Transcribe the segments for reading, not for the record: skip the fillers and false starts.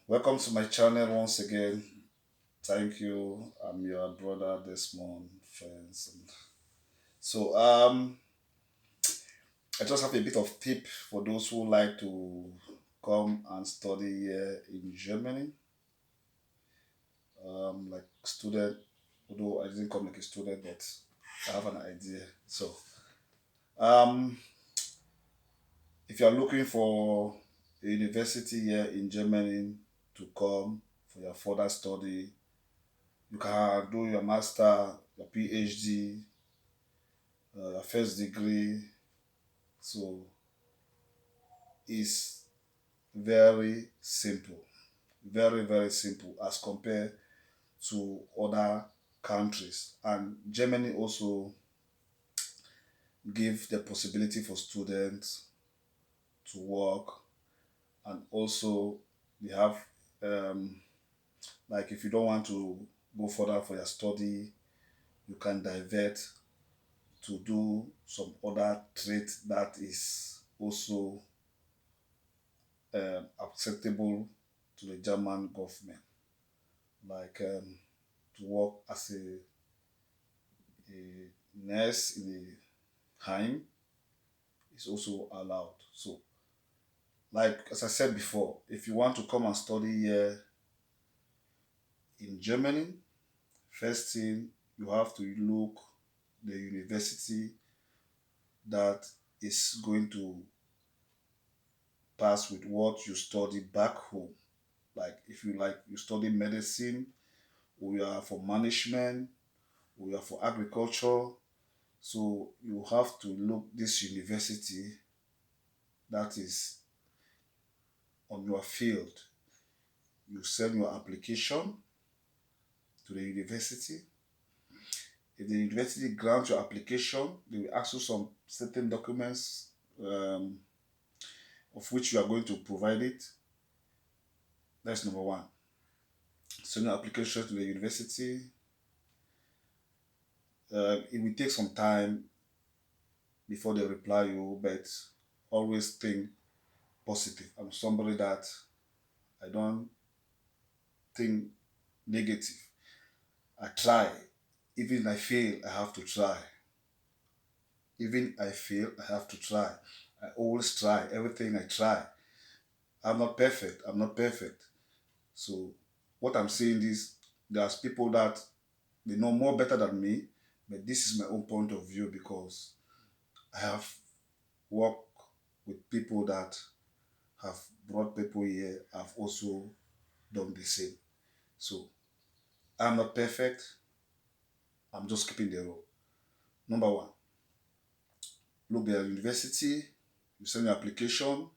Welcome to my channel once again. Thank you. I'm your brother Desmond, friends. So I just have a bit of tip for those who like to come and study here in Germany. Like student, although I didn't come like a student, but I have an idea. So if you're looking for a university here in Germany to come for your further study, you can do your master, your PhD, your first degree. So it's very simple, very simple as compared to other countries. And Germany also give the possibility for students to work, and also they have um, like if you don't want to go further for your study, you can divert to do some other trade that is also acceptable to the German government, like to work as a nurse in a Heim is also allowed. So, like as I said before, if you want to come and study here in Germany, first thing you have to look the university that is going to pass with what you study back home. Like if you like you study medicine, or you are for management, or you are for agriculture, so you have to look this university that is on your field. You send your application to the university. If the university grants your application, they will ask you some certain documents um, of which you are going to provide it. That's number one. Send your application to the university. It will take some time before they reply you, but always think positive. I'm somebody that I don't think negative. I try. Even if I fail, I have to try. Even I fail, I have to try. I always try. Everything I try. I'm not perfect. I'm not perfect. So what I'm saying is there's people that they know more better than me, but this is my own point of view because I have worked with people that have brought people here. I've also done the same. So I'm not perfect. I'm just keeping the rule. Number one, look their university. You send your application.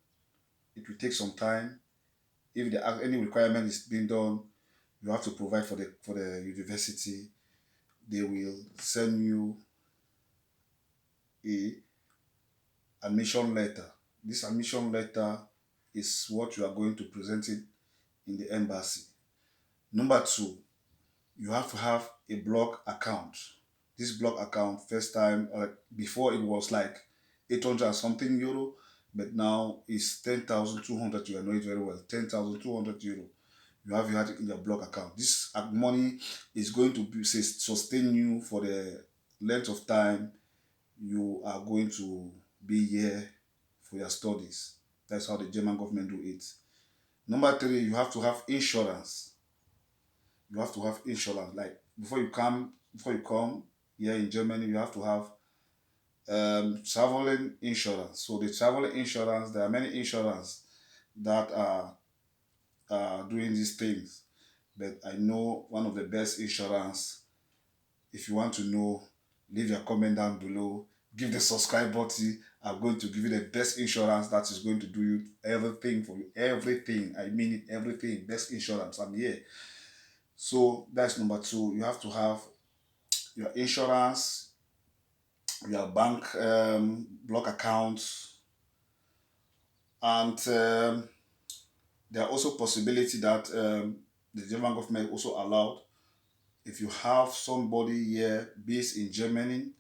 It will take some time. If there are any requirement is being done, you have to provide for the university. They will send you a admission letter. This admission letter is what you are going to present it in the embassy. Number two, you have to have a block account. This block account, first time, before it was like 800 and something euro, but now it's 10,200. You know it very well. 10,200 euro. You have it in your block account. This money is going to be, say, sustain you for the length of time you are going to be here for your studies. That's how the German government do it. Number three, you have to have insurance. You have to have insurance. Like before you come here in Germany, you have to have traveling insurance. So the traveling insurance, there are many insurance that are doing these things. But I know one of the best insurance. If you want to know, leave your comment down below. Give the subscribe button. I'm going to give you the best insurance that is going to do you everything for you. Everything. I mean it, everything. Best insurance. I'm here. So that's number two. You have to have your insurance, your bank block accounts, and there are also possibility that the German government also allowed if you have somebody here based in Germany,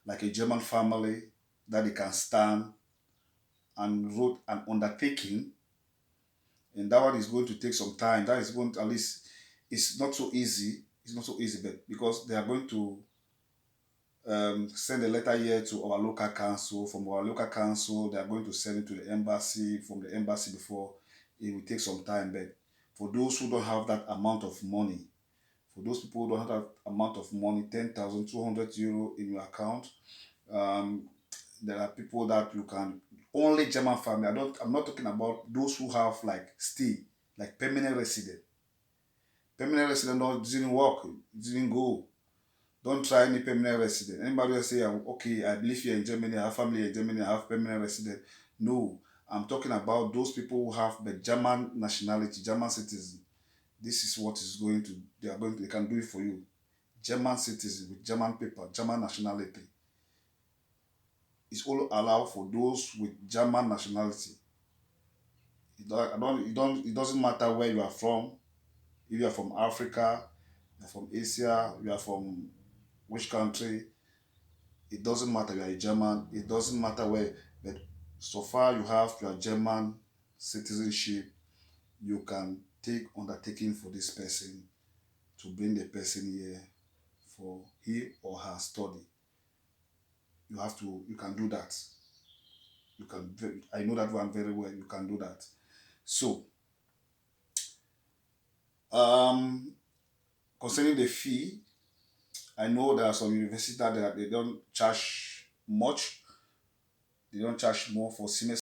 like a German family, that they can stand and wrote an undertaking and that one is going to take some time. That is going to, at least it's not so easy. It's not so easy, but because they are going to send a letter here to our local council. From our local council, they are going to send it to the embassy. From the embassy, before it will take some time. But for those who don't have that amount of money, for those people who don't have that amount of money, 10,200 euro in your account, um, there are people that you can only German family. I'm not talking about those who have like stay, like permanent resident. Permanent resident didn't work, didn't go. Don't try any permanent resident. Anybody will say, okay, I live here in Germany, I have family in Germany, I have permanent resident. No, I'm talking about those people who have the German nationality, German citizen. This is what is going to, they can do it for you. German citizen with German paper, German nationality. It's all allowed for those with German nationality. It doesn't matter where you are from. If you are from Africa, you're from Asia, you are from which country, it doesn't matter. You are a German. It doesn't matter where. But so far you have your German citizenship, you can take undertaking for this person to bring the person here for he or her study. You can do that. I know that one very well. You can do that. So, um, concerning the fee, I know there are some universities that they don't charge much. They don't charge more for semester